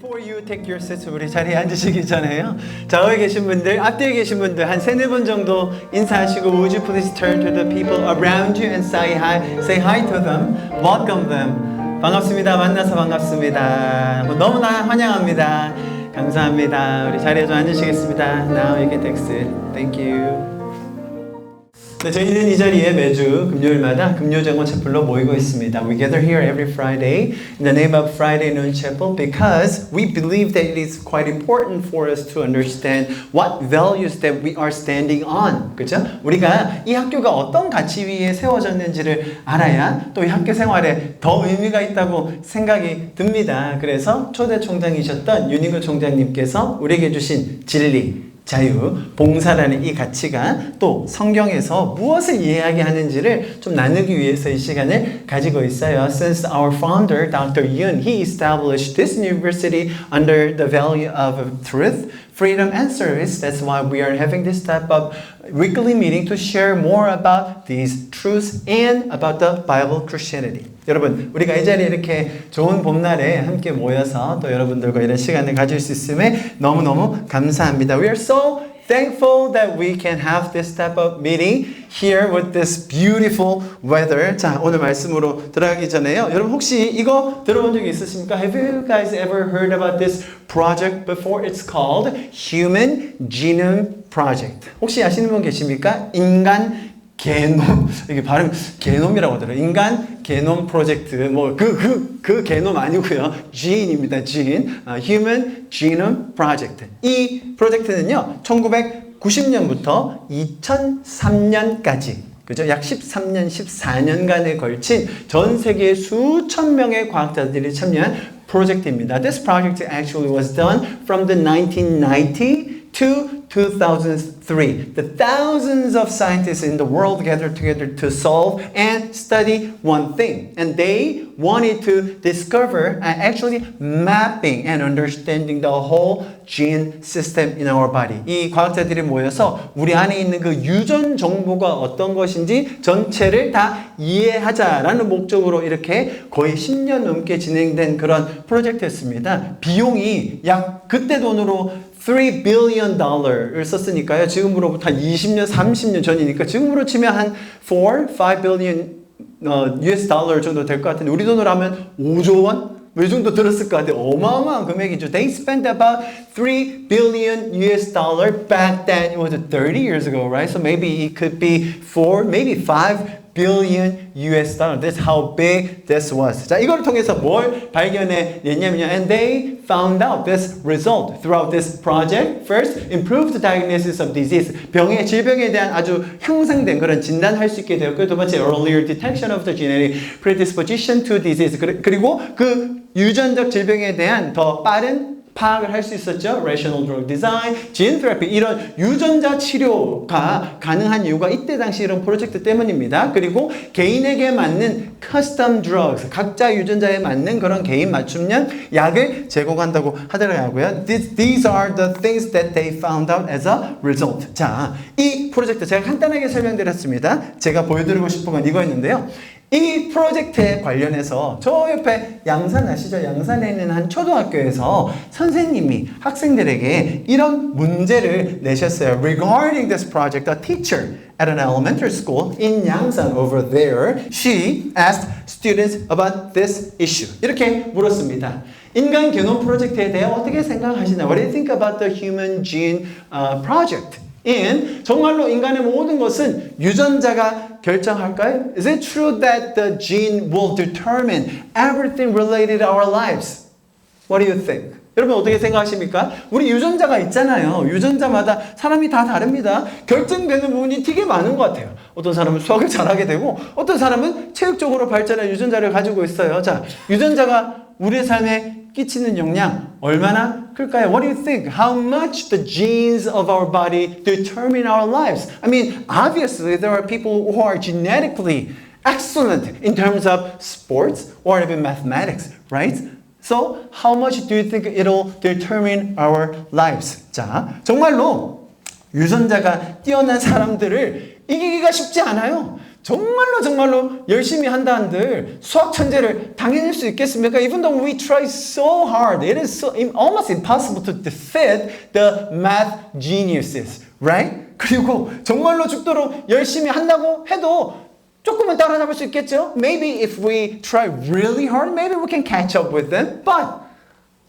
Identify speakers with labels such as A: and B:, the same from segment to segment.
A: Before you take your seats, 우리 자리에 앉으시기 전에요. 좌우에 계신 분들, 앞뒤에 계신 분들 한 세네 번 정도 인사하시고 Would you please turn to the people around you and say hi to them, welcome them. 반갑습니다. 만나서 반갑습니다. 너무나 환영합니다. 감사합니다. 우리 자리에 좀 앉으시겠습니다. Now you can take a seat. Thank you. 네, 저희는 이 자리에 매주 금요일마다 금요정원 채플로 모이고 있습니다. We gather here every Friday in the name of Friday Noon Chapel because we believe that it is quite important for us to understand what values that we are standing on. 그죠? 우리가 이 학교가 어떤 가치 위에 세워졌는지를 알아야 또 이 학교 생활에 더 의미가 있다고 생각이 듭니다. 그래서 초대 총장이셨던 윤희구 총장님께서 우리에게 주신 진리, 자유, 봉사라는 이 가치가 또 성경에서 무엇을 이해하게 하는지를 좀 나누기 위해서 이 시간을 가지고 있어요. Since our founder, Dr. Yoon, he established this university under the value of truth, freedom, and service. That's why we are having this type of weekly meeting to share more about these truths and about the Bible Christianity. 여러분, 우리가 이 자리에 이렇게 좋은 봄날에 함께 모여서 또 여러분들과 이런 시간을 가질 수 있음에 너무너무 감사합니다. We are so thankful that we can have this type of meeting here with this beautiful weather. 자, 오늘 말씀으로 들어가기 전에요. 여러분 혹시 이거 들어본 적이 있으십니까? Have you guys ever heard about this project before? It's called Human Genome Project. 혹시 아시는 분 계십니까? 인간 게놈, 이게 발음 게놈이라고 하더라고요. 인간 게놈 프로젝트, 뭐 그 게놈 아니고요. gene입니다. gene. Human Genome Project. 이 프로젝트는요, 1990년부터 2003년까지 그죠? 약 13년, 14년간에 걸친 전 세계 수천 명의 과학자들이 참여한 프로젝트입니다. This project actually was done from the 1990 to 2003. The thousands of scientists in the world gathered together to solve and study one thing. And they wanted to discover actually mapping and understanding the whole gene system in our body. 이 과학자들이 모여서 우리 안에 있는 그 유전 정보가 어떤 것인지 전체를 다 이해하자라는 목적으로 이렇게 거의 10년 넘게 진행된 그런 프로젝트였습니다. 비용이 약 그때 돈으로 $3 billion을 썼으니까요. 지금으로부터 한 20년, 30년 전이니까 지금으로 치면 한 5 billion US 달러 정도 될 것 같은데 우리 돈으로 하면 5조 원? 이 정도 들었을 것 같아요. 어마어마한 금액이죠. They spent about 3 billion US dollar back then. It was 30 years ago, right? So maybe it could be 4, maybe 5 billion US dollar. That's how big this was. 자, 이걸 통해서 뭘 발견해냈냐면요. And they found out this result throughout this project. First, improved diagnosis of disease. 질병에 대한 아주 향상된 그런 진단할 수 있게 되었고요. 두 번째, earlier detection of the genetic predisposition to disease. 그리고 그 유전적 질병에 대한 더 빠른 파악을 할 수 있었죠. Rational drug design, gene therapy 이런 유전자 치료가 가능한 이유가 이때 당시 이런 프로젝트 때문입니다. 그리고 개인에게 맞는 custom drugs, 각자 유전자에 맞는 그런 개인 맞춤형 약을 제공한다고 하더라고요. These are the things that they found out as a result. 자, 이 프로젝트 제가 간단하게 설명드렸습니다. 제가 보여드리고 싶은 건 이거였는데요. 이 프로젝트에 관련해서 저 옆에 양산 아시죠? 양산에 있는 한 초등학교에서 선생님이 학생들에게 이런 문제를 내셨어요. Regarding this project, a teacher at an elementary school in Yangsan over there, she asked students about this issue. 이렇게 물었습니다. 인간 게놈 프로젝트에 대해 어떻게 생각하시나요? What do you think about the Human Gene Project? 정말로 인간의 모든 것은 유전자가 결정할까요? Is it true that the gene will determine everything related to our lives? What do you think? 여러분 어떻게 생각하십니까? 우리 유전자가 있잖아요. 유전자마다 사람이 다 다릅니다. 결정되는 부분이 되게 많은 것 같아요. 어떤 사람은 수학을 잘하게 되고 어떤 사람은 체육적으로 발전한 유전자를 가지고 있어요. 자, 유전자가 우리의 삶에 끼치는 영향 얼마나 클까요? What do you think? How much the genes of our body determine our lives? I mean, obviously there are people who are genetically excellent in terms of sports or even mathematics, right? So, how much do you think it'll determine our lives? 자, 정말로 유전자가 뛰어난 사람들을 이기기가 쉽지 않아요. 정말로 열심히 한다 한들 수학 천재를 당해낼 수 있겠습니까? Even though we try so hard, it is so almost impossible to defeat the math geniuses, right? 그리고 정말로 죽도록 열심히 한다고 해도 조금은 따라잡을 수 있겠죠? Maybe if we try really hard, maybe we can catch up with them. But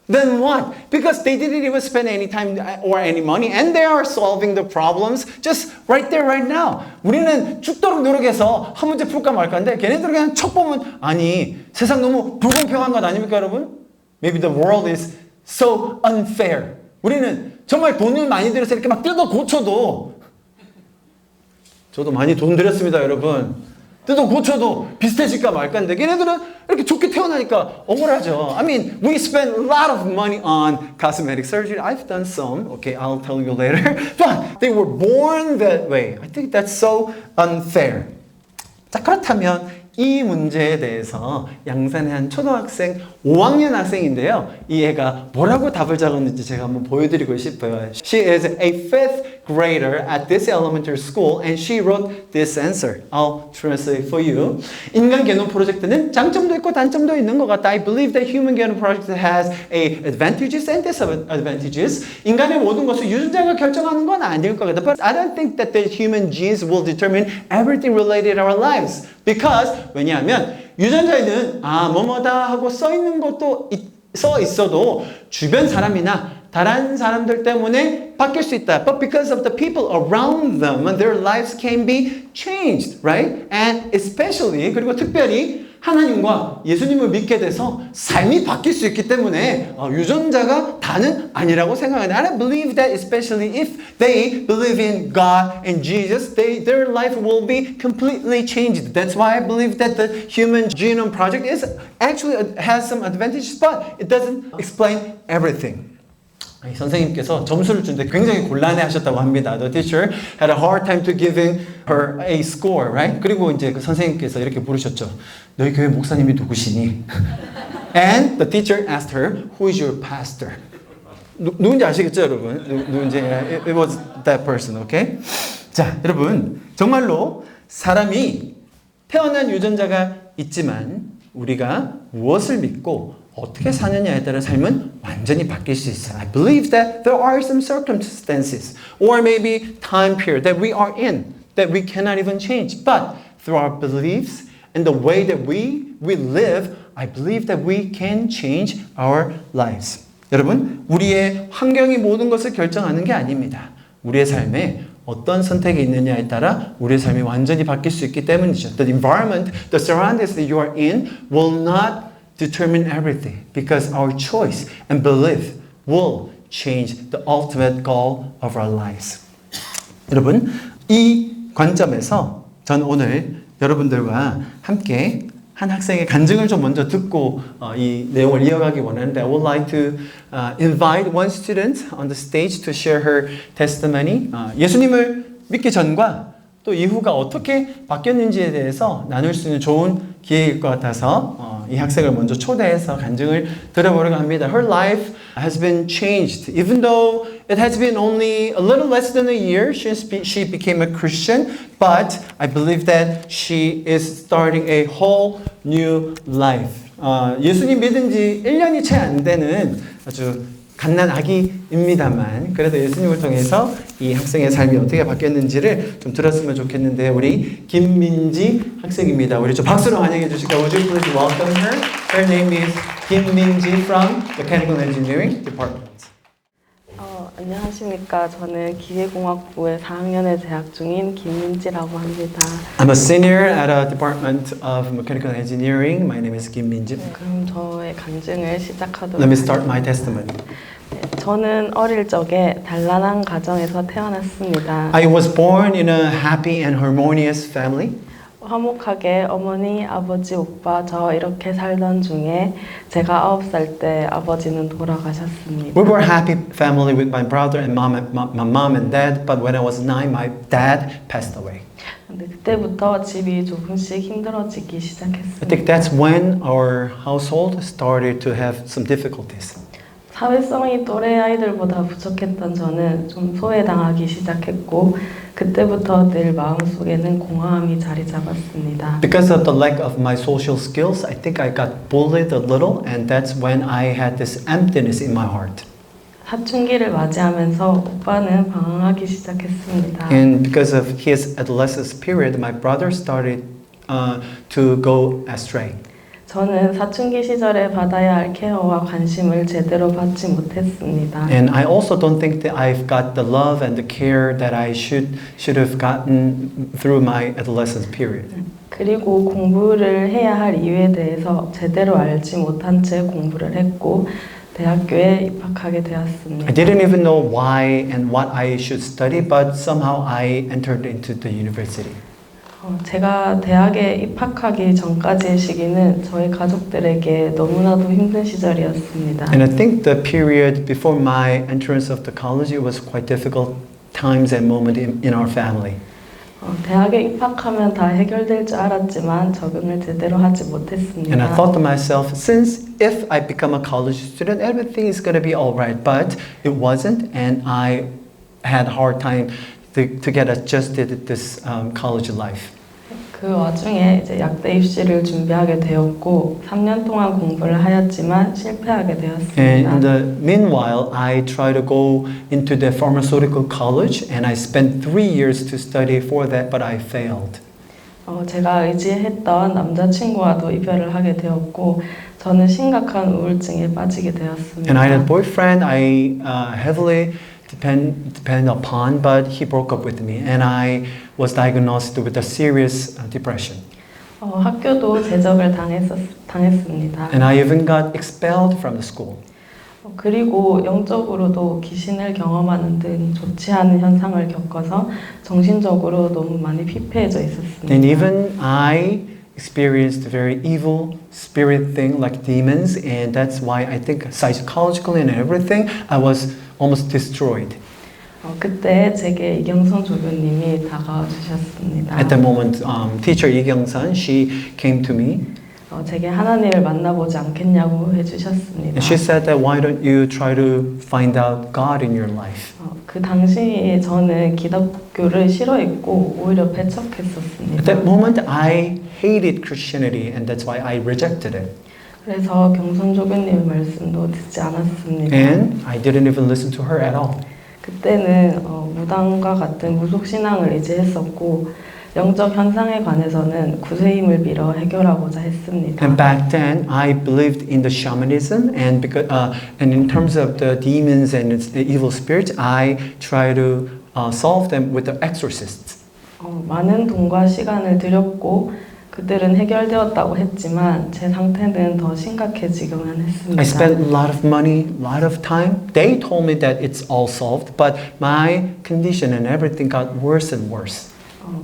A: then what? Because they didn't even spend any time or any money and they are solving the problems just right there, right now. 우리는 죽도록 노력해서 한 문제 풀까 말까인데 걔네들은 그냥 척 보면 아니 세상 너무 불공평한 것 아닙니까 여러분? Maybe the world is so unfair. 우리는 정말 돈을 많이 들여서 이렇게 막 뜯어 고쳐도 저도 많이 돈 들였습니다 여러분. 뜯어 고쳐도 비슷해질까 말까인데 걔네들은 이렇게 좋게 태어나니까 억울하죠. I mean, we spend a lot of money on cosmetic surgery. I've done some. Okay, I'll tell you later. But they were born that way. I think that's so unfair. 자, 그렇다면 이 문제에 대해서 양산의 한 초등학생 5학년 학생인데요. 이 애가 뭐라고 답을 적었는지 제가 한번 보여드리고 싶어요. She is a fifth grader at this elementary school and she wrote this answer. I'll translate for you. 인간 개념 프로젝트는 장점도 있고 단점도 있는 것 같다. I believe that human genome project has a advantages and disadvantages. 인간의 모든 것을 유전자가 결정하는 건 아닐 것 같다. But I don't think that the human genes will determine everything related to our lives. Because 왜냐하면 유전자에는 뭐뭐다 하고 써 있는 것도 써 있어도 주변 사람이나 다른 사람들 때문에 바뀔 수 있다. But because of the people around them, their lives can be changed, right? And especially 그리고 특별히 하나님과 예수님을 믿게 돼서 삶이 바뀔 수 있기 때문에 유전자가 다는 아니라고 생각하는데 I believe that especially if they believe in God and Jesus, their life will be completely changed. That's why I believe that the Human Genome Project actually has some advantages, but it doesn't explain everything. 선생님께서 점수를 주는데 굉장히 곤란해 하셨다고 합니다. The teacher had a hard time to giving her a score, right? 그리고 이제 그 선생님께서 이렇게 물으셨죠. 너희 교회 목사님이 누구시니? And the teacher asked her, who is your pastor? 누군지 아시겠죠, 여러분? 누군지 it was that person, okay? 자, 여러분 정말로 사람이 태어난 유전자가 있지만 우리가 무엇을 믿고 어떻게 사느냐에 따라 삶은 완전히 바뀔 수 있어요. I believe that there are some circumstances or maybe time period that we are in that we cannot even change. But through our beliefs and the way that we live, I believe that we can change our lives. 여러분, 우리의 환경이 모든 것을 결정하는 게 아닙니다. 우리의 삶에 어떤 선택이 있느냐에 따라 우리의 삶이 완전히 바뀔 수 있기 때문이죠. The environment, the surroundings that you are in will not determine everything because our choice and belief will change the ultimate goal of our lives. 여러분, 이 관점에서 전 오늘 여러분들과 함께 한 학생의 간증을 좀 먼저 듣고 이 내용을 이어가기 원하는데 I would like to invite one student on the stage to share her testimony. 예수님을 믿기 전과 또 이후가 어떻게 바뀌었는지에 대해서 나눌 수 있는 좋은 기회일 것 같아서 이 학생을 먼저 초대해서 간증을 들어보려고 합니다. Her life has been changed. Even though it has been only a little less than a year since she became a Christian, but I believe that she is starting a whole new life. 예수님 믿은 지 1년이 채 안 되는 아주 갓난 아기입니다만 그래도 예수님을 통해서 이 학생의 삶이 어떻게 바뀌었는지를 좀 들었으면 좋겠는데 우리 김민지 학생입니다. 우리 좀 박수로 환영해 주실까요? Would you please welcome her? Her name is 김민지 from Mechanical Engineering Department.
B: 안녕하십니까. 저는 기계공학부에 4학년에 재학 중인 김민지라고 합니다.
A: I'm a senior at a department of mechanical engineering. My name is Kim Min-ji.
B: 그럼 저의 간증을 시작하도록
A: Let me start my testimony.
B: 저는 어릴 적에 단란한 가정에서 태어났습니다.
A: I was born in a happy and harmonious family.
B: 화목하게 어머니, 아버지, 오빠 저 이렇게 살던 중에 제가 9살 때 아버지는 돌아가셨습니다.
A: We were a happy family with my brother and my mom and dad, but when I was 9, my dad passed away.
B: 근데 그때부터 집이 조금씩 힘들어지기 시작했습니다.
A: I think that's when our household started to have some difficulties.
B: 사회성이 또래 아이들보다 부족했던 저는 좀 소외당하기 시작했고 그때부터 늘 마음속에는 공허함이 자리 잡았습니다.
A: Because of the lack of my social skills, I think I got bullied a little, and that's when I had this emptiness in my heart.
B: 사춘기를 맞이하면서 오빠는 방황하기 시작했습니다.
A: And because of his adolescence period, my brother started to go astray.
B: 저는 사춘기 시절에 받아야 할 케어와 관심을 제대로 받지 못했습니다.
A: And I also don't think that I've got the love and the care that I should have gotten through my adolescence period.
B: 그리고 공부를 해야 할 이유에 대해서 제대로 알지 못한 채 공부를 했고 대학교에 입학하게
A: I
B: 되었습니다.
A: didn't even know why and what I should study, but somehow I entered into the university.
B: 제가 대학에 입학하기 전까지의 시기는 저희 가족들에게 너무나도 힘든 시절이었습니다.
A: And I think the period before my entrance of the college, it was quite difficult times and moment in our family.
B: 대학에 입학하면 다 해결될 줄 알았지만 적응을 제대로 하지 못했습니다.
A: And I thought to myself, since if I become a college student, everything is going to be all right. But it wasn't, and I had a hard time to get adjusted to this college life.
B: 그 와중에 이제 약대 입시를 준비하게 되었고 3년 동안 공부를 하였지만 실패하게
A: And in
B: 되었습니다.
A: the meanwhile, I tried to go into the pharmaceutical college, and I spent 3 years to study for that, but I failed.
B: 제가 의지했던 남자친구와도 이별을 하게 되었고 저는 심각한 우울증에 빠지게 되었습니다.
A: And I had a boyfriend I heavily depend upon, but he broke up with me, and I was diagnosed with a serious depression.
B: 학교도 제적을 당했습니다.
A: And I even got expelled from the school.
B: 그리고 영적으로도 귀신을 경험하는 등 좋지 않은 현상을 겪어서 정신적으로 너무 많이 피폐해져 있었습니다.
A: And even I experienced a very evil spirit thing like demons, and that's why I think psychologically and everything I was almost destroyed.
B: 그때 제게 이경선 조교님이 다가와 주셨습니다.
A: At that moment, teacher Lee Kyung-sun, she came to me
B: 제게 하나님을 만나보지 않겠냐고 해주셨습니다.
A: and she said that why don't you try to find out God in your life?
B: 그 당시에 저는 기독교를 싫어했고 오히려
A: At
B: 배척했었습니다.
A: that moment, I hated Christianity, and that's why I rejected it.
B: 그래서 경선 조교님의 말씀도 듣지 않았습니다.
A: And I didn't even listen to her at all.
B: 그때는 무당과 같은 무속 신앙을 의지했었고 영적 현상에 관해서는 구세 힘을 빌어 해결하고자 했습니다.
A: And back then, I believed in the shamanism, and and in terms of the demons and the evil spirits, I try to solve them with the exorcists.
B: 많은 돈과 시간을 들였고 그들은 해결되었다고 했지만 제 상태는 더 심각해지기만 했습니다.
A: I spent a lot of money, a lot of time. They told me that it's all solved, but my condition and everything got worse and worse.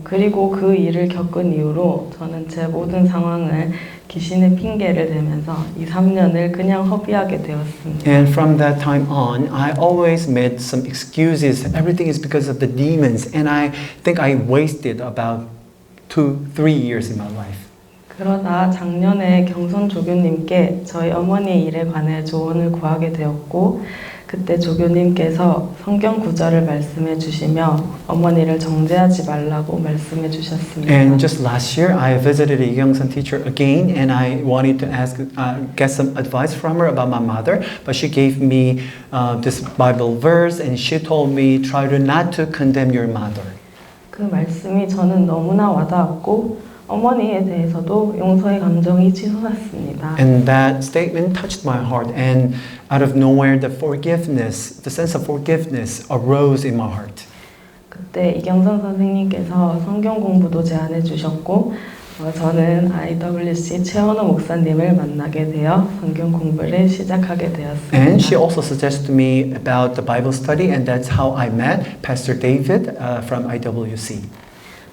B: 그리고 그 일을 겪은 이후로 저는 제 모든 상황을 귀신의 핑계를 대면서 2, 3년을 그냥 허비하게 되었습니다.
A: And from that time on, I always made some excuses. Everything is because of the demons, and I think I wasted about 2-3 years in my life.
B: 그러다 작년에 경선 조교님께 저희 어머니의 일에 관해 조언을 구하게 되었고 그때 조교님께서 성경 구절을 말씀해 주시며 어머니를 정죄하지 말라고 말씀해 주셨습니다.
A: And just last year, I visited a Youngsan teacher again, and I wanted to get some advice from her about my mother, but she gave me this Bible verse, and she told me, try to not to condemn your mother.
B: 그 말씀이 저는 너무나 와닿았고 어머니에 대해서도 용서의 감정이 치솟았습니다.
A: And that statement touched my heart, and out of nowhere, the sense of forgiveness arose in my heart.
B: 그때 이경선 선생님께서 성경 공부도 제안해 주셨고 저는 IWC 최원호 목사님을 만나게 되어 성경 공부를 시작하게 되었습니다.
A: And she also suggested me about the Bible study, and that's how I met Pastor David from IWC.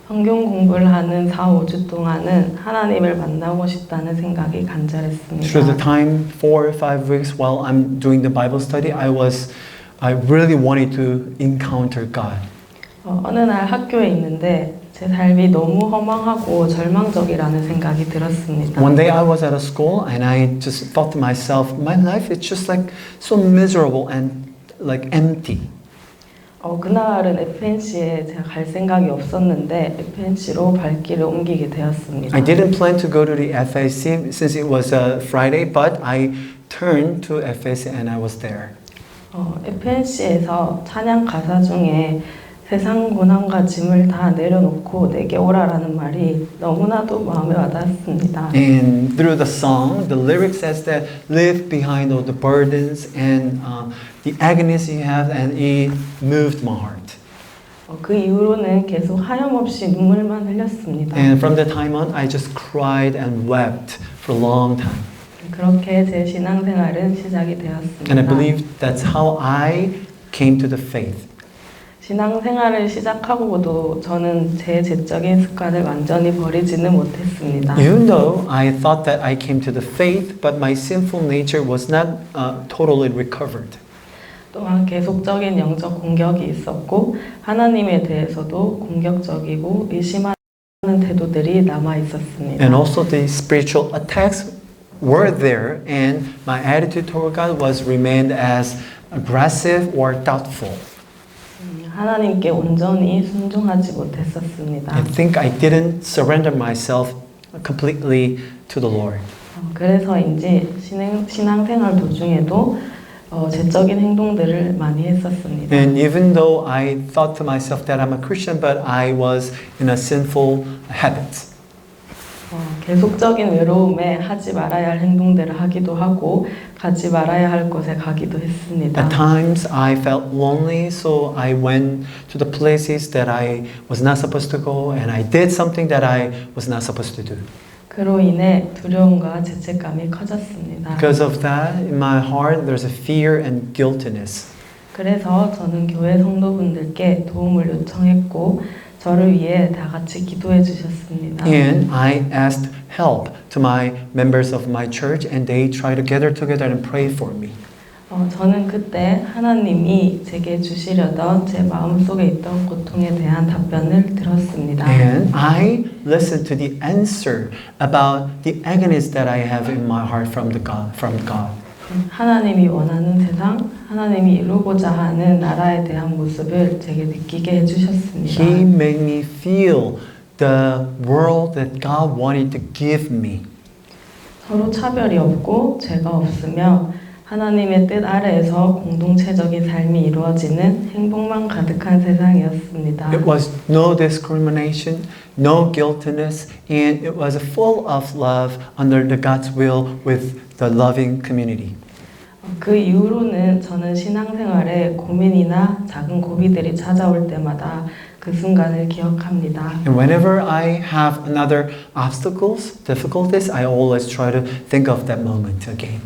B: 성경 공부를 하는 4, 5주 동안은 하나님을 만나고 싶다는 생각이 간절했습니다.
A: Through the time, 4-5 weeks while I'm doing the Bible study, I really wanted to encounter God.
B: 어느 날 학교에 있는데 제 삶이 너무 허망하고 절망적이라는 생각이 들었습니다.
A: One day I was at a school, and I just thought to myself, my life is just like so miserable and like empty.
B: 그날은 FNC에 제가 갈 생각이 없었는데 FNC로 발길을 옮기게 되었습니다.
A: I didn't plan to go to the FAC since it was a Friday, but I turned to FAC and I was there.
B: FNC에서 찬양 가사 중에 세상 고난과 짐을 다 내려놓고 내게 오라라는 말이 너무나도 마음에 와닿았습니다.
A: And through the song, the lyric says that leave behind all the burdens and the agonies you have, and it moved my heart.
B: 그 이후로는 계속 하염없이 눈물만 흘렸습니다.
A: And from that time on, I just cried and wept for a long time.
B: 그렇게 제 신앙생활은 시작이 되었습니다.
A: And I believe that's how I came to the faith.
B: 신앙생활을 시작하고도 저는 제 죄적인 습관을 완전히 버리지는 못했습니다.
A: Even though I thought that I came to the faith, but my sinful nature was not totally recovered.
B: 또한 계속적인 영적 공격이 있었고 하나님에 대해서도 공격적이고 의심하는 태도들이 남아 있었습니다.
A: And also the spiritual attacks were there, and my attitude toward God was remained as aggressive or doubtful.
B: 하나님께 온전히 순종하지 못했었습니다.
A: I think I didn't surrender myself completely to the Lord.
B: 그래서인지 신앙생활 도중에도 죄적인 행동들을 많이 했었습니다.
A: And even though I thought to myself that I'm a Christian, but I was in a sinful habit.
B: 계속적인 외로움에 하지 말아야 할 행동들을 하기도 하고 가지 말아야 할 곳에 가기도 했습니다.
A: At times I felt lonely, so I went to the places that I was not supposed to go, and I did something that I was not supposed to do.
B: 그로 인해 두려움과 죄책감이 커졌습니다.
A: Because of that, in my heart, there's a fear and guiltiness.
B: 그래서 저는 교회 성도분들께 도움을 요청했고 저를 위해 다 같이 기도해 주셨습니다.
A: And I asked help to my members of my church, and they tried to gather together and pray for me.
B: 저는 그때 하나님이 제게 주시려던 제 마음속에 있던 고통에 대한 답변을 들었습니다.
A: And I listened to the answer about the agonies that I have in my heart from God.
B: 하나님이 원하는 세상, 하나님이 이루고자 하는 나라에 대한 모습을 제게 느끼게 해주셨습니다.
A: He made me feel the world that God wanted to give me.
B: 서로 차별이 없고 죄가 없으며 하나님의 뜻 아래에서 공동체적인 삶이 이루어지는 행복만 가득한 세상이었습니다.
A: It was no discrimination, no guiltiness, and it was full of love under the God's will with the loving community.
B: 그 이후로는 저는 신앙생활에 고민이나 작은 고비들이 찾아올 때마다 그 순간을 기억합니다.
A: And whenever I have another obstacles, difficulties, I always try to think of that moment again.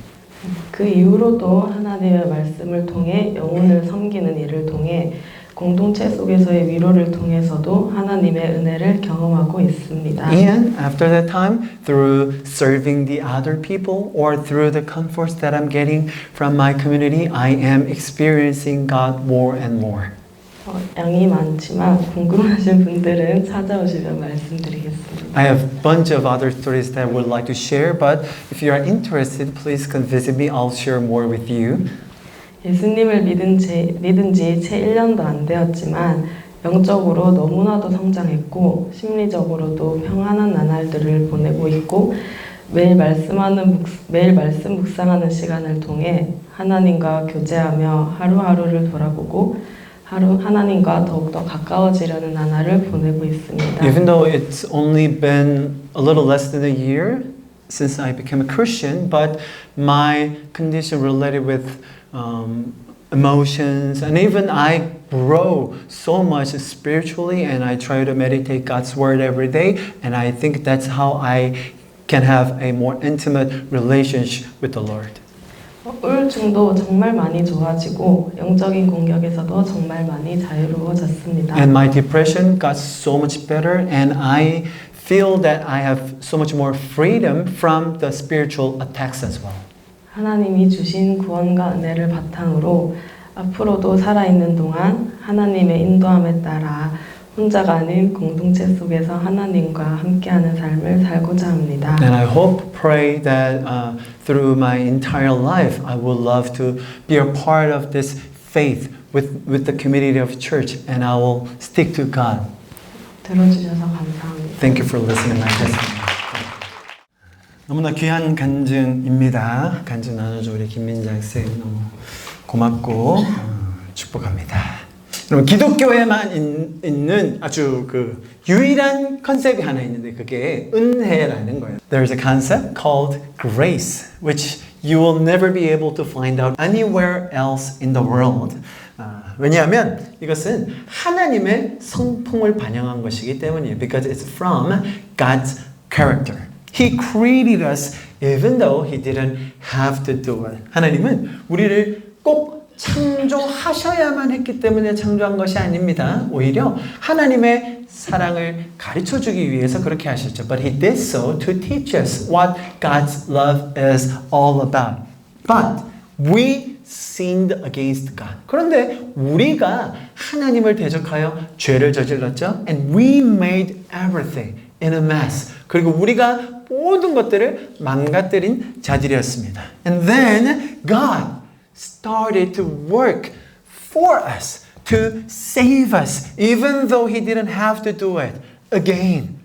B: 그 이후로도 하나님의 말씀을 통해 영혼을 섬기는 일을 통해 공동체 속에서의 위로를 통해서도 하나님의 은혜를 경험하고 있습니다.
A: And after that time, through serving the other people or through the comforts that I'm getting from my community, I am experiencing God more and more.
B: 양이 많지만 궁금하신 분들은 찾아오시면 말씀드리겠습니다.
A: I have a bunch of other stories that I would like to share, but if you are interested, please come visit me. I'll share more with you.
B: 예수님을 믿은 지 채 1년도 안 되었지만 영적으로 너무나도 성장했고 심리적으로도 평안한 나날들을 보내고 있고 매일 말씀 묵상하는 시간을 통해 하나님과 교제하며 하루하루를 돌아보고 하나님과 더욱더 가까워지려는 나날을 보내고 있습니다.
A: Even though it's only been a little less than a year since I became a Christian, but my condition related with emotions, and even I grow so much spiritually, and I try to meditate God's word every day, and I think that's how I can have a more intimate relationship with the Lord.
B: 우울증도 정말 많이 좋아지고 영적인 공격에서도 정말 많이 자유로워졌습니다.
A: And my depression got so much better, and I feel that I have so much more freedom from the spiritual attacks as well.
B: 하나님이 주신 구원과 은혜를 바탕으로 앞으로도 살아있는 동안 하나님의 인도함에 따라 혼자가 아닌 공동체 속에서 하나님과 함께하는 삶을 살고자 합니다.
A: And I hope, pray that through my entire life, I would love to be a part of this faith with the community of church, and I will stick to God.
B: 들어주셔서 감사합니다.
A: Thank you for listening my testimony. 너무나 귀한 간증입니다. 간증 나눠줘 우리 김민자 학생 너무 고맙고 축복합니다. 여러분 기독교에만 있는 아주 그 유일한 컨셉이 하나 있는데 그게 은혜라는 거예요. There's a concept called grace, which you will never be able to find out anywhere else in the world. 왜냐하면 이것은 하나님의 성품을 반영한 것이기 때문이에요. Because it's from God's character. He created us even though He didn't have to do it. 하나님은 우리를 꼭 창조하셔야만 했기 때문에 창조한 것이 아닙니다. 오히려 하나님의 사랑을 가르쳐주기 위해서 그렇게 하셨죠. But He did so to teach us what God's love is all about. But we sinned against God. 그런데 우리가 하나님을 대적하여 죄를 저질렀죠. And we made everything in a mess. 그리고 우리가 모든 것들을 망가뜨린 자들이었습니다. And then God started to work for us, to save us, even though He didn't have to do it again.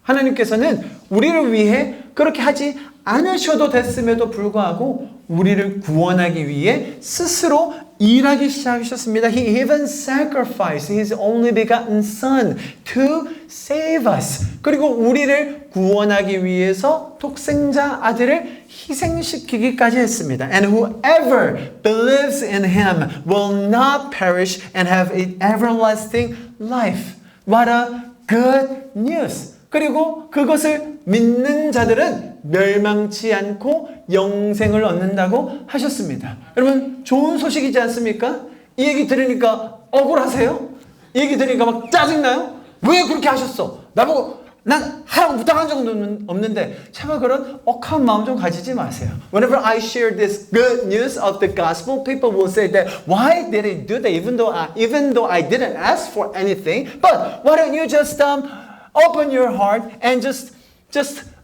A: 하나님께서는 우리를 위해 그렇게 하지 않으셔도 됐음에도 불구하고 우리를 구원하기 위해 스스로 일하기 시작하셨습니다. He even sacrificed His only begotten Son to save us. 그리고 우리를 구원하기 위해서 독생자 아들을 희생시키기까지 했습니다. And whoever believes in Him will not perish and have an everlasting life. What a good news. 그리고 그것을 믿는 자들은 멸망치 않고 영생을 얻는다고 하셨습니다. 여러분 좋은 소식이지 않습니까? 이 얘기 들으니까 억울하세요? 이 얘기 들으니까 막 짜증나요? 왜 그렇게 하셨어? 나보고 난 하라고 부탁한 적은 없는데 제발 그런 억한 마음 좀 가지지 마세요. Whenever I share this good news of the gospel, people will say that why did He do that even though I didn't ask for anything? But why don't you just open your heart and just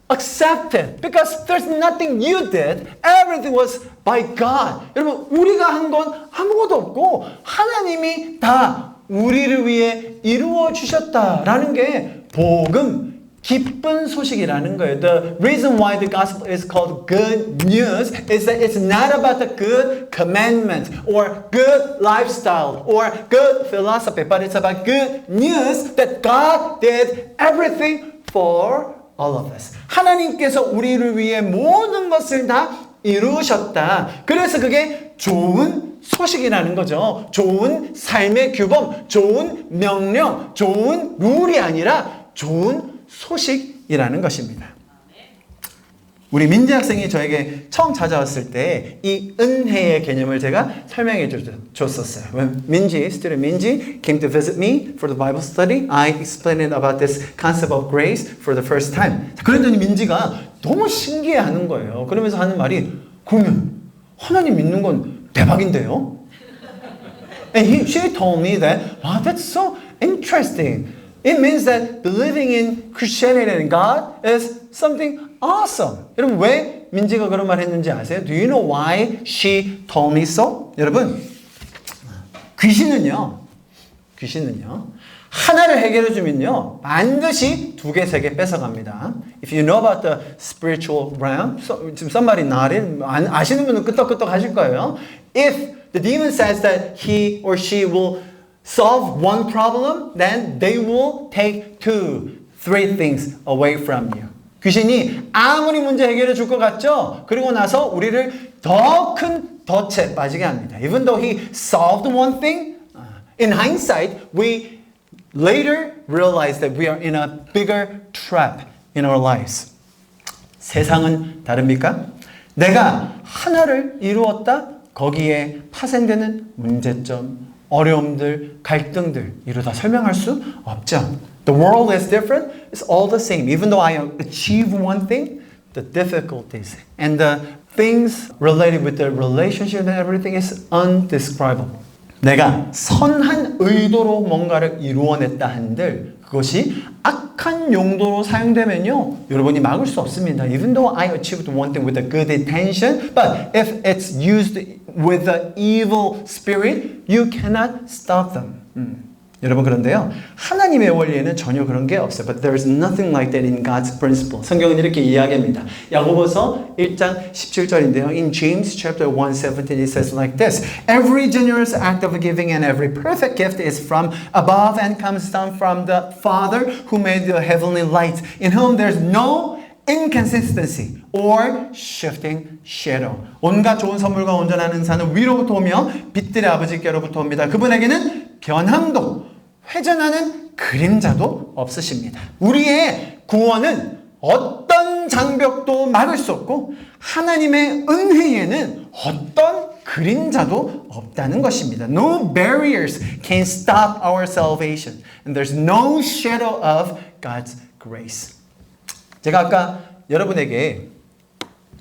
A: accept it. Because there's nothing you did. Everything was by God. 여러분, 우리가 한 건 아무것도 없고 하나님이 다 우리를 위해 이루어 주셨다라는 게 복음, 기쁜 소식이라는 거예요. The reason why the gospel is called good news is that it's not about the good commandment or good lifestyle or good philosophy, but it's about good news that God did everything for all of us. 하나님께서 우리를 위해 모든 것을 다 이루셨다. 그래서 그게 좋은 소식이라는 거죠. 좋은 삶의 규범, 좋은 명령, 좋은 룰이 아니라 좋은 소식이라는 것입니다. 우리 민지 학생이 저에게 처음 찾아왔을 때 이 은혜의 개념을 제가 설명해 줬었어요. When student Minji came to visit me for the Bible study, I explained about this concept of grace for the first time. 그랬더니 민지가 너무 신기해하는 거예요. 그러면서 하는 말이 그러면 하나님 믿는 건 대박인데요? And she told me that, wow, that's so interesting. It means that believing in Christianity and God is something awesome. 여러분 왜 민지가 그런 말 했는지 아세요? Do you know why she told me so? 여러분 귀신은요 하나를 해결해 주면요 반드시 두 개, 세 개 뺏어갑니다. If you know about the spiritual realm, 지금 somebody nodded. 아시는 분은 끄떡끄떡 하실 거예요. If the demon says that he or she will solve one problem, then they will take 2, 3 things away from you. 귀신이 아무리 문제 해결해 줄 것 같죠? 그리고 나서 우리를 더 큰 덫에 빠지게 합니다. Even though he solved one thing, in hindsight, we later realize that we are in a bigger trap in our lives. 세상은 다릅니까? 내가 하나를 이루었다? 거기에 파생되는 문제점, 어려움들, 갈등들 이루다 설명할 수 없죠. The world is different. It's all the same. Even though I achieve one thing, the difficulties and the things related with the relationship and everything is undescribable. 내가 선한 의도로 뭔가를 이루어냈다 한들 그것이 악 악한 용도로 사용되면요, 여러분이 막을 수 없습니다. Even though I achieved one thing with a good intention, but if it's used with the evil spirit, you cannot stop them. 여러분 그런데요, 하나님의 원리에는 전혀 그런 게 없어요. But there's nothing like that in God's principle. 성경은 이렇게 이야기합니다. 야고보서 1장 17절인데요. In James chapter 1:17 it says like this. Every generous act of giving and every perfect gift is from above and comes down from the Father who made the heavenly lights, in whom there's no inconsistency or shifting shadow. 온갖 좋은 선물과 온전한 은사는 위로부터 오며 빛들의 아버지께로부터 옵니다. 그분에게는 변함도 회전하는 그림자도 없으십니다. 우리의 구원은 어떤 장벽도 막을 수 없고 하나님의 은혜에는 어떤 그림자도 없다는 것입니다. No barriers can stop our salvation. And there's no shadow of God's grace. 제가 아까 여러분에게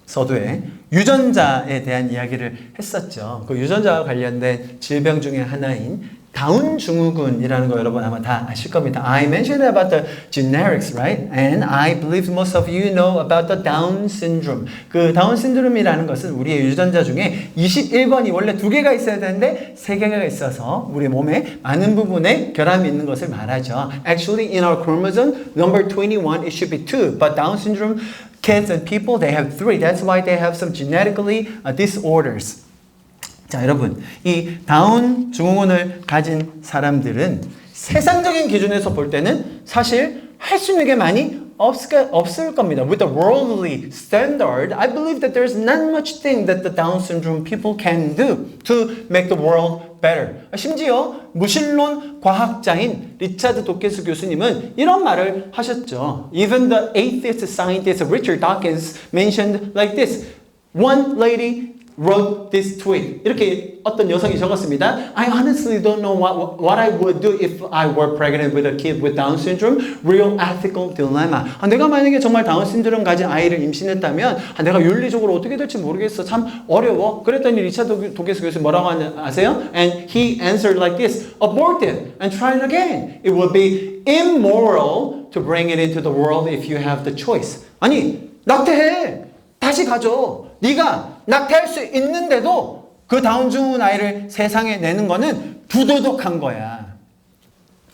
A: 서두에 유전자에 대한 이야기를 했었죠. 그 유전자와 관련된 질병 중에 하나인 다운 증후군이라는 거 여러분 아마 다 아실 겁니다. I mentioned about the generics, right? And I believe most of you know about the Down syndrome. 그 다운 신드롬이라는 것은 우리의 유전자 중에 21번이 원래 2개가 있어야 되는데 3개가 있어서 우리 몸에 많은 부분에 결함이 있는 것을 말하죠. Actually, in our chromosome number 21, it should be 2. But Down syndrome kids and people, they have 3. That's why they have some genetically disorders. 자, 여러분, 이 다운 증후군을 가진 사람들은 세상적인 기준에서 볼 때는 사실 할 수 있는 게 많이 없을 겁니다. With the worldly standard, I believe that there's not much thing that the Down syndrome people can do to make the world better. 심지어 무신론 과학자인 리차드 도킨스 교수님은 이런 말을 하셨죠. Even the atheist scientist Richard Dawkins mentioned like this. One lady wrote this tweet. 이렇게 어떤 여성이 적었습니다. I honestly don't know what I would do if I were pregnant with a kid with Down syndrome. Real ethical dilemma. 내가 만약에 정말 다운 신드롬 가진 아이를 임신했다면 내가 윤리적으로 어떻게 될지 모르겠어. 참 어려워. 그랬더니 리차드 도킨스 교수님 뭐라고 아세요? And he answered like this. Abort it and try it again. It would be immoral to bring it into the world if you have the choice. 아니, 낙태해. 다시 가져. 네가 낙태할 수 있는데도 그 다운 증후군 아이를 세상에 내는 거는 부도덕한 거야.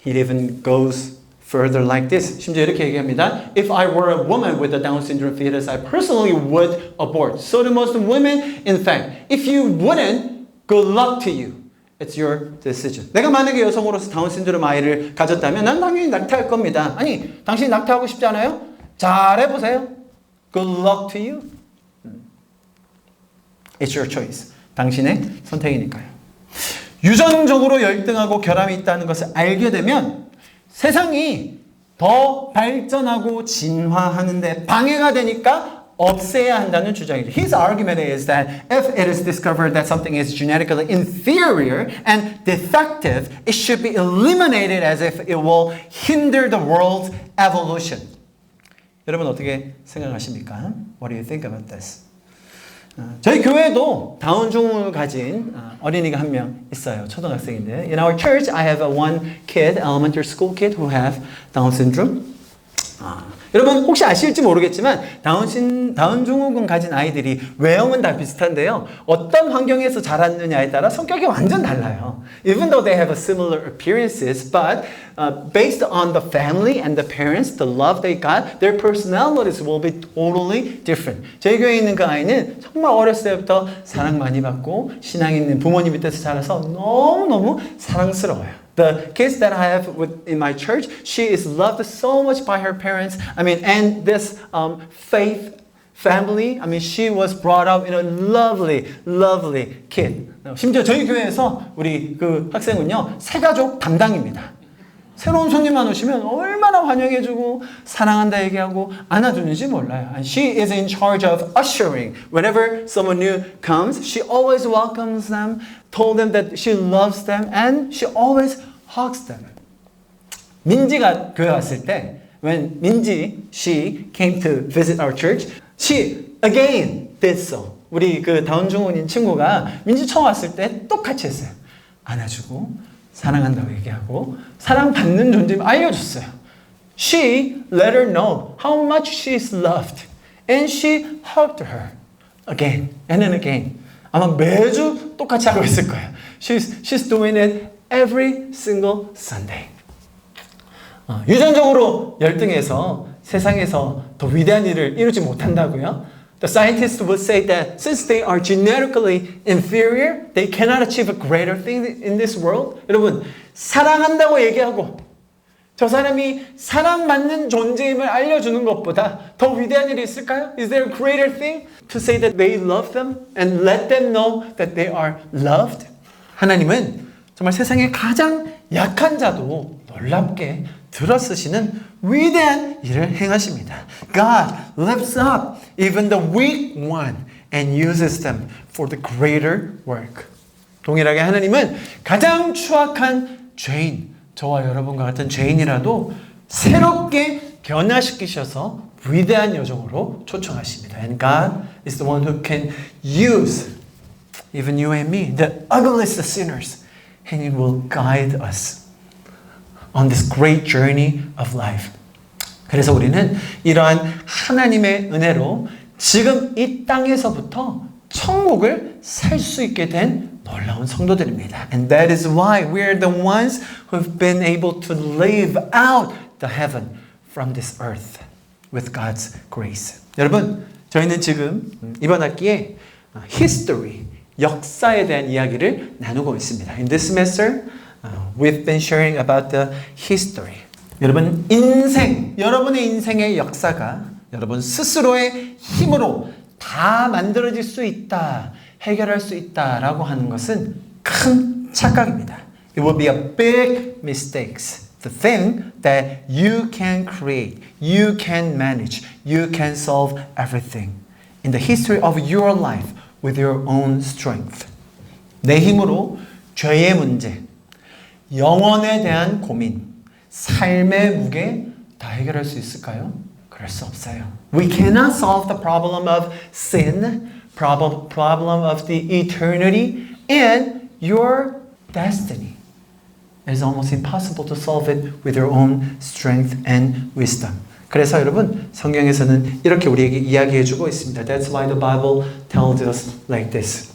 A: It even goes further like this. 심지어 이렇게 얘기합니다. If I were a woman with a Down syndrome fetus, I personally would abort. So do most women. In fact, if you wouldn't, good luck to you. It's your decision. 내가 만약에 여성으로서 다운 신드롬 아이를 가졌다면 난 당연히 낙태할 겁니다. 아니, 당신이 낙태하고 싶지 않아요? 잘해보세요. Good luck to you. It's your choice. 당신의 선택이니까요. 유전적으로 열등하고 결함이 있다는 것을 알게 되면 세상이 더 발전하고 진화하는데 방해가 되니까 없애야 한다는 주장이죠. His argument is that if it is discovered that something is genetically inferior and defective, it should be eliminated as if it will hinder the world's evolution. 여러분 어떻게 생각하십니까? What do you think about this? 저희 교회에도 다운 증후군을 가진 어린이가 한 명 있어요. 초등학생인데. In our church, I have one kid, elementary school kid who have Down syndrome. 여러분 혹시 아실지 모르겠지만 다운 증후군 가진 아이들이 외형은 다 비슷한데요. 어떤 환경에서 자랐느냐에 따라 성격이 완전 달라요. Even though they have similar appearances, but based on the family and the parents, the love they got, their personalities will be totally different. 저희 교회에 있는 그 아이는 정말 어렸을 때부터 사랑 많이 받고 신앙 있는 부모님 밑에서 자라서 너무너무 사랑스러워요. The kids that I have in my church, she is loved so much by her parents. I mean, and this faith family, I mean, she was brought up in a lovely, lovely kid. 심지어 저희 교회에서 우리 그 학생은요, 새가족 담당입니다. 새로운 손님만 오시면 얼마나 환영해주고 사랑한다 얘기하고 안아주는지 몰라요. And she is in charge of ushering. Whenever someone new comes, she always welcomes them, told them that she loves them, and she always hugs them. 민지가 교회 왔을 때, when Minji, she came to visit our church, she again did so. 우리 그 다운 증후군인 친구가 민지 처음 왔을 때 똑같이 했어요. 안아주고 사랑한다고 얘기하고 사랑받는 존재를 알려줬어요. she let her know how much she is loved. And she hugged her again and then again. 아마 매주 똑같이 하고 있을 거예요. She's doing it every single Sunday. 유전적으로 열등해서 세상에서 더 위대한 일을 이루지 못한다고요? The scientists would say that since they are genetically inferior, they cannot achieve a greater thing in this world. 여러분, 사랑한다고 얘기하고 저 사람이 사랑받는 존재임을 알려주는 것보다 더 위대한 일이 있을까요? Is there a greater thing to say that they love them and let them know that they are loved? 하나님은 정말 세상에 가장 약한 자도 놀랍게 들어쓰시는 위대한 일을 행하십니다. God lifts up even the weak one and uses them for the greater work. 동일하게 하나님은 가장 추악한 죄인, 저와 여러분과 같은 죄인이라도 새롭게 변화시키셔서 위대한 여정으로 초청하십니다. And God is the one who can use even you and me, the ugliest of sinners, and He will guide us on this great journey of life. 그래서 우리는 이러한 하나님의 은혜로 지금 이 땅에서부터 천국을 살 수 있게 된 놀라운 성도들입니다. And that is why we're the ones who've been able to live out the heaven from this earth with God's grace. 여러분, 저희는 지금 이번 학기에 history, 역사에 대한 이야기를 나누고 있습니다. In this semester, we've been sharing about the history. 여러분, 여러분의 인생의 역사가 여러분 스스로의 힘으로 다 만들어질 수 있다, 해결할 수 있다라고 하는 것은 큰 착각입니다. It will be a big mistake. The thing that you can create, you can manage, you can solve everything in the history of your life with your own strength. 내 힘으로 죄의 문제, 영혼에 대한 고민, 삶의 무게 다 해결할 수 있을까요? 그럴 수 없어요. We cannot solve the problem of sin, problem of the eternity, and your destiny. It is almost impossible to solve it with your own strength and wisdom. 그래서 여러분, 성경에서는 이렇게 우리에게 이야기해주고 있습니다. That's why the Bible tells us like this.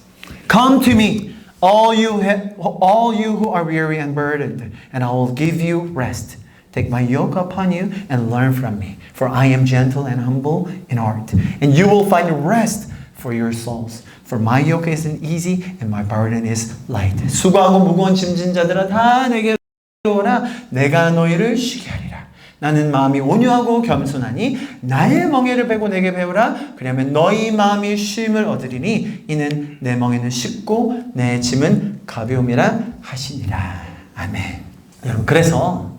A: Come to me, all you who are weary and burdened, and I will give you rest. Take my yoke upon you and learn from me, for I am gentle and humble in heart, and you will find rest for your souls. For my yoke isn't easy and my burden is light. 수고하고 무거운 짐진 자들아 다 내게로 오라. 내가 너희를 쉬게 하리라. 나는 마음이 온유하고 겸손하니 나의 멍에를 베고 내게 배우라. 그러면 너희 마음이 쉼을 얻으리니 이는 내 멍에는 쉽고 내 짐은 가벼움이라 하시니라. 아멘. 여러분, 그래서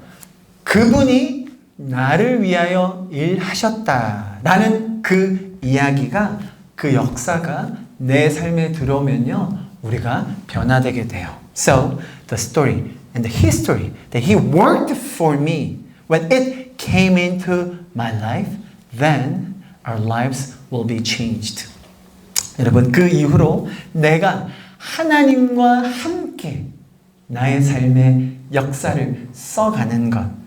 A: 그분이 나를 위하여 일하셨다라는 그 이야기가, 그 역사가 내 삶에 들어오면요, 우리가 변화되게 돼요. So, the story and the history that He worked for me, when it came into my life, then our lives will be changed. 여러분, 그 이후로 내가 하나님과 함께 나의 삶의 역사를 써가는 것,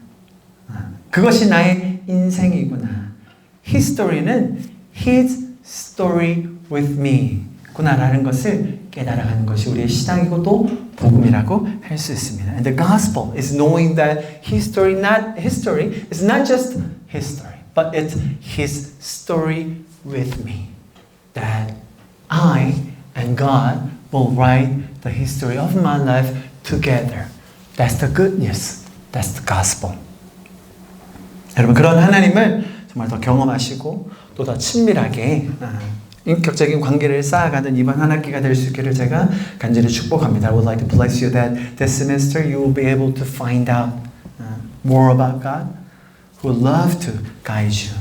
A: 그것이 나의 인생이구나. History는 His story with me 구나라는 것을 깨달아가는 것이 우리의 신앙이고 또 복음이라고 할 수 있습니다. And the gospel is knowing that history is not just history, but it's His story with me. That I and God will write the history of my life together. That's the good news. That's the gospel. 여러분, 그런 하나님을 정말 더 경험하시고 또 더 친밀하게 인격적인 관계를 쌓아가는 이번 한 학기가 될 수 있기를 제가 간절히 축복합니다. I would like to bless you that this semester you will be able to find out more about God, who would love to guide you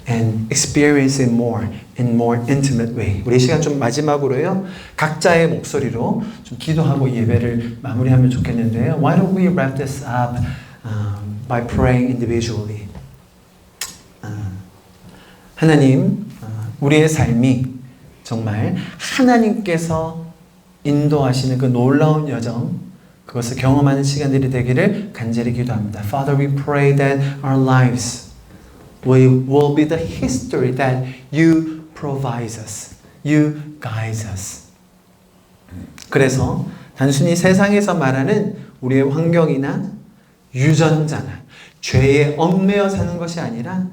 A: and experience it more in more intimate way. 우리 시간 좀 마지막으로요, 각자의 목소리로 좀 기도하고 예배를 마무리하면 좋겠는데요. Why don't we wrap this up by praying individually? 하나님, 우리의 삶이 정말 하나님께서 인도하시는 그 놀라운 여정, 그것을 경험하는 시간들이 되기를 간절히 기도합니다. Father, we pray that our lives will be the history that you provide us. You guide us. 그래서 단순히 세상에서 말하는 우리의 환경이나 유전자나 죄에 얽매여 사는 것이 아니라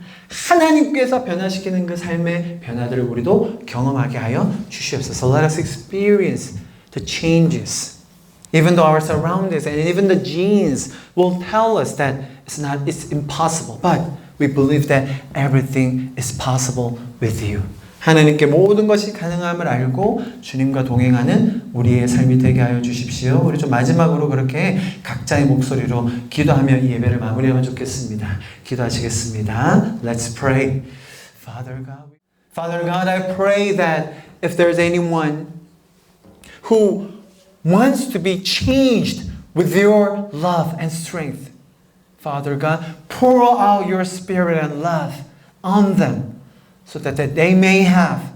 A: 하나님께서 변화시키는 그 삶의 변화들을 우리도 경험하게 하여 주시옵소서. Let us experience the changes. Even though our surroundings and even the genes will tell us that it's impossible, but we believe that everything is possible with you. 하나님께 모든 것이 가능함을 알고 주님과 동행하는 우리의 삶이 되게 하여 주십시오. 우리 좀 마지막으로 그렇게 각자의 목소리로 기도하며 이 예배를 마무리하면 좋겠습니다. 기도하시겠습니다. Let's pray. Father God, I pray that if there's anyone who wants to be changed with your love and strength, Father God, pour out your spirit and love on them. So that they may have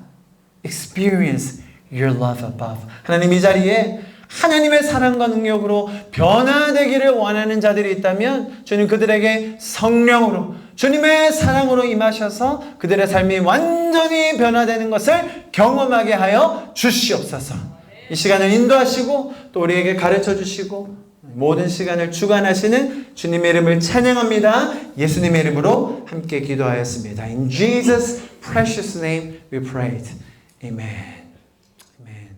A: experienced your love above. 하나님 이 자리에 하나님의 사랑과 능력으로 변화되기를 원하는 자들이 있다면 주님 그들에게 성령으로 주님의 사랑으로 임하셔서 그들의 삶이 완전히 변화되는 것을 경험하게 하여 주시옵소서. 이 시간을 인도하시고 또 우리에게 가르쳐 주시고 모든 시간을 주관하시는 주님의 이름을 찬양합니다. 예수님의 이름으로 함께 기도하였습니다. In Jesus' precious name we prayed. Amen. Amen.